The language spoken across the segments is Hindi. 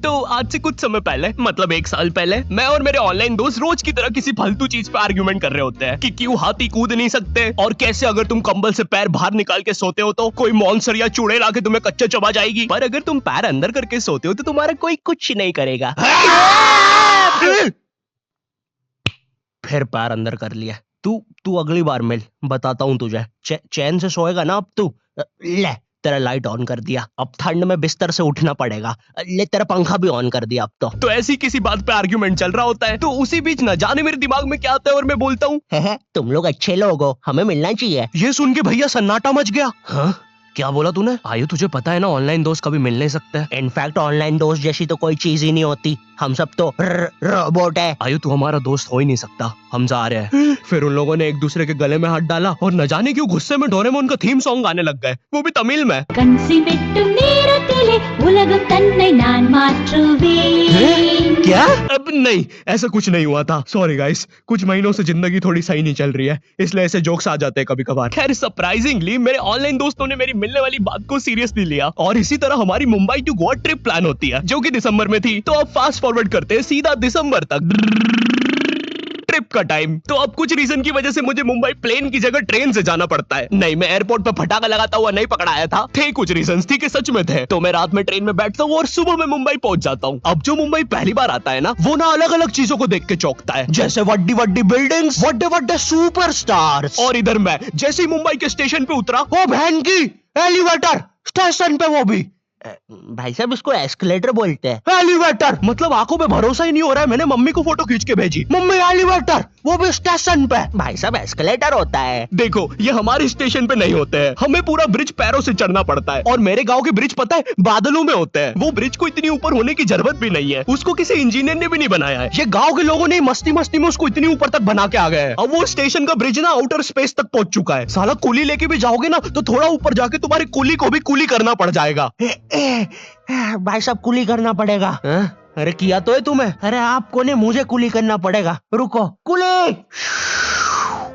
तो आज से कुछ समय पहले, मतलब 1 साल पहले, मैं और मेरे ऑनलाइन दोस्त रोज की तरह किसी फालतू चीज पे आर्ग्यूमेंट कर रहे होते हैं कि क्यों हाथी कूद नहीं सकते, और कैसे अगर तुम कंबल से पैर बाहर निकाल के सोते हो तो कोई मॉन्स्टर या चुड़ैल आके तुम्हें कच्चा चबा जाएगी, पर अगर तुम पैर अंदर करके सोते हो तो तुम्हारा कोई कुछ नहीं करेगा। फिर पैर अंदर कर लिया। तू अगली बार मिल, बताता हूँ तुझे। चैन से सोएगा ना अब तू। ले तेरा लाइट ऑन कर दिया, अब ठंड में बिस्तर से उठना पड़ेगा। ले तेरा पंखा भी ऑन कर दिया अब तो ऐसी किसी बात पे आर्ग्यूमेंट चल रहा होता है, तो उसी बीच न जाने मेरे दिमाग में क्या आता है और मैं बोलता हूँ, तुम लोग अच्छे लोग हो, हमें मिलना चाहिए। ये सुन के भैया सन्नाटा मच गया। हाँ क्या बोला तूने? आयु तुझे पता है ना ऑनलाइन दोस्त कभी मिल नहीं सकते। इनफैक्ट ऑनलाइन दोस्त जैसी तो कोई चीज ही नहीं होती, हम सब तो रोबोट है। आयु तू हमारा दोस्त हो ही नहीं सकता, हम जा रहे हैं। फिर उन लोगों ने एक दूसरे के गले में हाथ डाला और न जाने क्यों गुस्से में डोरेमोन का थीम सॉन्ग गाने लग गए, वो भी तमिल में। क्या? अब नहीं, ऐसा कुछ नहीं हुआ था। सॉरी गाइस, कुछ महीनों से जिंदगी थोड़ी सही नहीं चल रही है, इसलिए ऐसे जोक्स आ जाते हैं कभी कभार। खैर सरप्राइजिंगली मेरे ऑनलाइन दोस्तों ने मेरी मिलने वाली बात को सीरियसली लिया, और इसी तरह हमारी Mumbai to Goa trip plan होती है, जो कि दिसंबर में थी। तो अब फास्ट फॉरवर्ड करते हैं सीधा दिसंबर तक ट्रिप का टाइम। तो अब कुछ रीजन की वजह से मुझे मुंबई प्लेन की जगह ट्रेन से जाना पड़ता है। नहीं, मैं एयरपोर्ट पर फटाका लगाता हुआ नहीं पकड़ाया था, थे कुछ रीजंस, ठीक है, सच में थे। तो मैं रात में ट्रेन में बैठता हूँ और सुबह में मुंबई पहुंच जाता हूँ। अब जो मुंबई पहली बार आता है ना, वो ना अलग अलग चीजों को देख के चौंकता है, जैसे वड्डी वड्डी बिल्डिंग्स, वड्डे वड्डे सुपरस्टार्स। और इधर मैं जैसे ही मुंबई के स्टेशन पे उतरा, ओ बहन की एलिवेटर स्टेशन पे, वो भी भाई साहब इसको एस्केलेटर बोलते हैं। एलिवेटर मतलब आंखों पे भरोसा ही नहीं हो रहा है। मैंने मम्मी को फोटो खींच के भेजी, मम्मी एलिवेटर, वो भी स्टेशन पे। भाई साहब एस्केलेटर होता है। देखो ये हमारे स्टेशन पे नहीं होते हैं, हमें पूरा ब्रिज पैरों से चढ़ना पड़ता है, और मेरे गांव के ब्रिज पता है बादलों में होते हैं। वो ब्रिज को इतनी ऊपर होने की जरूरत भी नहीं है, उसको किसी इंजीनियर ने भी नहीं बनाया है, ये गाँव के लोगों ने मस्ती मस्ती में उसको इतनी ऊपर तक बना के आ गए हैं। अब वो स्टेशन का ब्रिज ना आउटर स्पेस तक पहुंच चुका है। साला कुली लेके भी जाओगे ना तो थोड़ा ऊपर जाके तुम्हारी कुली को भी कुली करना पड़ जाएगा। भाई साहब कुली करना पड़ेगा। अरे किया तो है तुम्हें। अरे आपको ने मुझे कुली करना पड़ेगा, रुको। कुली।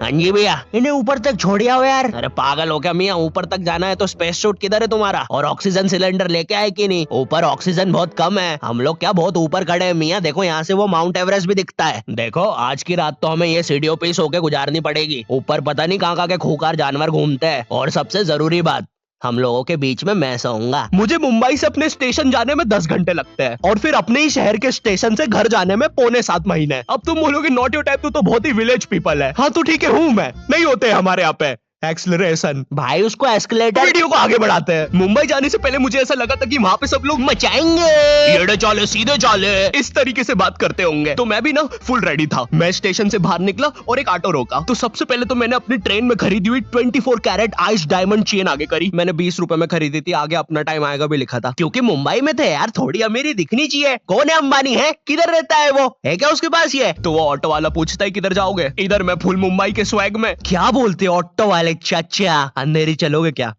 हाँ जी भैया, इन्हें ऊपर तक छोड़िया हो यार। अरे पागल हो क्या मियाँ, ऊपर तक जाना है तो स्पेस सूट किधर है तुम्हारा? और ऑक्सीजन सिलेंडर लेके आए कि नहीं? ऊपर ऑक्सीजन बहुत कम है, हम लोग क्या बहुत ऊपर खड़े हैं मियाँ। देखो यहाँ से वो माउंट एवरेस्ट भी दिखता है। देखो आज की रात तो हमें ये सीढ़ियों पे सो के गुजारनी पड़ेगी, ऊपर पता नहीं कहाँ के खूंखार जानवर घूमते हैं। और सबसे जरूरी बात, हम लोगों के बीच में मैं सोऊंगा। मुझे मुंबई से अपने स्टेशन जाने में 10 घंटे लगते हैं, और फिर अपने ही शहर के स्टेशन से घर जाने में 6.25 महीने। अब तुम बोलोगे नॉट योर टाइप, तो बहुत ही विलेज पीपल है। हाँ तो ठीक है, हूँ मैं, नहीं होते हमारे यहाँ पे एक्सेलरेशन। भाई उसको एस्केलेटर। वीडियो को आगे बढ़ाते हैं। मुंबई जाने से पहले मुझे ऐसा लगा था कि वहाँ पे सब लोग मचाएंगे, एड़े चाले सीधे चाले, इस तरीके से बात करते होंगे। तो मैं भी ना फुल रेडी था। मैं स्टेशन से बाहर निकला और एक ऑटो रोका। तो सबसे पहले तो मैंने अपनी ट्रेन में खरीदी हुई 24 कैरेट आइस डायमंड चेन आगे करी। मैंने 20 रुपए में खरीदी थी, आगे अपना टाइम आएगा भी लिखा था, क्योंकि मुंबई में थे यार, थोड़ी अमीरी दिखनी चाहिए। कौन है अंबानी? है किधर रहता है वो, है क्या उसके पास ये? तो वो ऑटो वाला पूछता है किधर जाओगे? इधर मैं फुल मुंबई के स्वैग में। क्या बोलते ऑटो वाले चाचा, अंधेरी चलोगे क्या?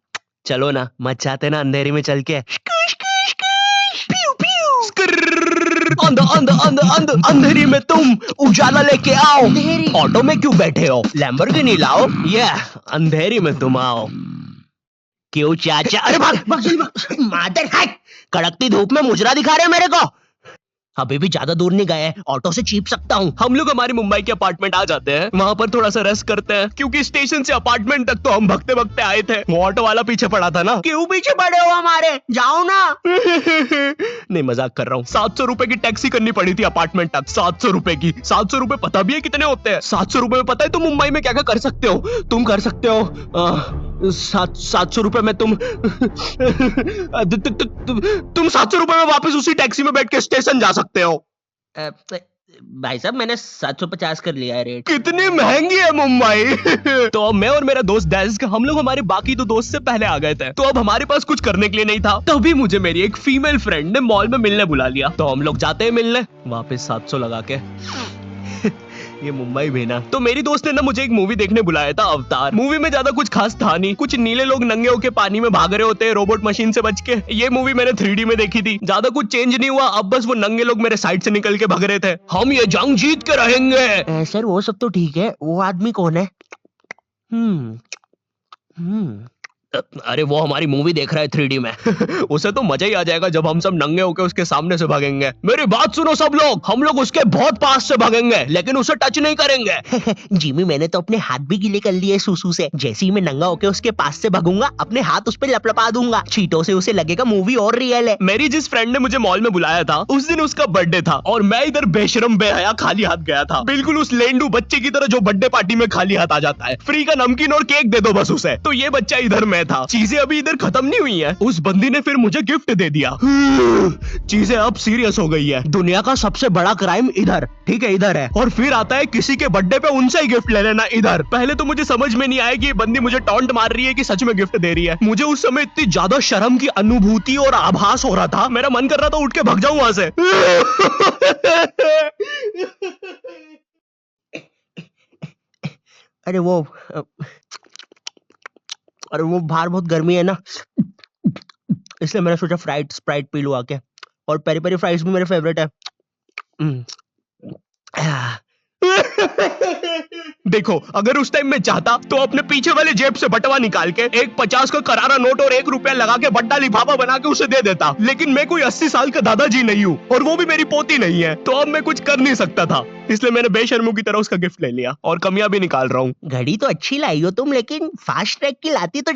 चलो ना, मचाते ना अंधेरी में चल के। अंधेरी में तुम उजाला लेके आओ। ऑटो में क्यों बैठे हो? लैम्बोर्गिनी लाओ। ये अंधेरी में तुम आओ। क्यों चाचा? अरे भाग मादर है, कड़कती धूप में मुजरा दिखा रहे मेरे को। अभी भी ज्यादा दूर नहीं गए, ऑटो से चीप सकता हूँ। हम लोग हमारी मुंबई के अपार्टमेंट आ जाते हैं, वहाँ पर थोड़ा सा रेस्ट करते हैं, क्योंकि स्टेशन से अपार्टमेंट तक तो हम भगते भगते आए थे। वो ऑटो वाला पीछे पड़ा था ना। क्यों पीछे पड़े हो हमारे? जाओ ना। नहीं मजाक कर रहा हूँ। 700 रुपए की टैक्सी करनी पड़ी थी अपार्टमेंट तक। 700 रुपए की। 700 रुपए पता भी है कितने होते हैं? 700 रुपए में पता है तुम मुंबई में क्या क्या कर सकते हो? तुम कर सकते हो 700 रुपए में तुम 700 रुपए में वापस उसी टैक्सी में बैठ के स्टेशन जा सकते हो। भाई साहब मैंने 750 कर लिया है रेट। कितनी महंगी है मुंबई। तो अब मैं और मेरा दोस्त डेस्क, हम लोग हमारे बाकी 2 दोस्त से पहले आ गए थे, तो अब हमारे पास कुछ करने के लिए नहीं था। तभी मुझे मेरी एक फीमेल फ्रेंड ने मॉल में मिलने बुला लिया। तो हम लोग जाते हैं मिलने, वापस 700 लगा के। ये मुंबई भी ना। तो मेरी दोस्त ने ना मुझे एक मूवी देखने बुलाया था, अवतार। मूवी में ज्यादा कुछ खास था नहीं, कुछ नीले लोग नंगे होके पानी में भाग रहे होते हैं रोबोट मशीन से बच के। ये मूवी मैंने 3D में देखी थी, ज्यादा कुछ चेंज नहीं हुआ। अब बस वो नंगे लोग मेरे साइड से निकल के भाग रहे थे। हम ये जंग जीत के रहेंगे। सर वो सब तो ठीक है, वो आदमी कौन है? अरे वो हमारी मूवी देख रहा है 3D में। उसे तो मजा ही आ जाएगा जब हम सब नंगे होके उसके सामने से भागेंगे। मेरी बात सुनो सब लोग, हम लोग उसके बहुत पास से भागेंगे लेकिन उसे टच नहीं करेंगे। जिमी मैंने तो अपने हाथ भी गीले कर लिए सुसु से। जैसे ही मैं नंगा होके उसके पास से भागूंगा अपने हाथ उस पे लपलपा दूंगा। चीटों से उसे लगेगा मूवी और रियल है। मेरी जिस फ्रेंड ने मुझे मॉल में बुलाया था उस दिन उसका बर्थडे था और मैं इधर बेशरम बेहया खाली हाथ गया था, बिल्कुल उस लेंडू बच्चे की तरह जो बर्थडे पार्टी में खाली हाथ आ जाता है। फ्री का नमकीन और केक दे दो बस उसे। तो ये बच्चा इधर में था। चीजें अभी इधर खत्म नहीं हुई हैं। उस बंदी ने फिर मुझे गिफ्ट दे दिया। चीजें अब सीरियस हो गई है। दुनिया का सबसे बड़ा क्राइम इधर, ठीक है इधर है, और फिर आता है किसी के बर्थडे पे उनसे ही गिफ्ट ले लेना इधर। पहले तो मुझे समझ में नहीं आया कि ये बंदी मुझे टॉन्ट मार रही है कि सच में गिफ्ट दे रही है। मुझे उस समय इतनी ज्यादा शर्म की अनुभूति और आभास हो रहा था, मेरा मन कर रहा था उठ के भाग जाऊं वहां से। अरे वो अरे वो बाहर बहुत गर्मी है ना, इसलिए मैंने सोचा स्प्राइट पी लूं आके। और पेरी पेरी फ्राइज भी मेरे फेवरेट है। देखो अगर उस टाइम में चाहता तो अपने पीछे वाले जेब से बटवा निकाल के एक 50 का करारा नोट और 1 रुपया लगा के बड्डा लिफाफा बना के उसे दे देता, लेकिन मैं कोई 80 साल का दादाजी नहीं हूँ और वो भी मेरी पोती नहीं है, तो अब मैं कुछ कर नहीं सकता था। इसलिए मैंने बेशर्मों की तरह उसका गिफ्ट ले लिया और कमियां भी निकाल रहा हूँ। घड़ी तो अच्छी लाई हो तुम, लेकिन फास्ट ट्रैक की लाती तो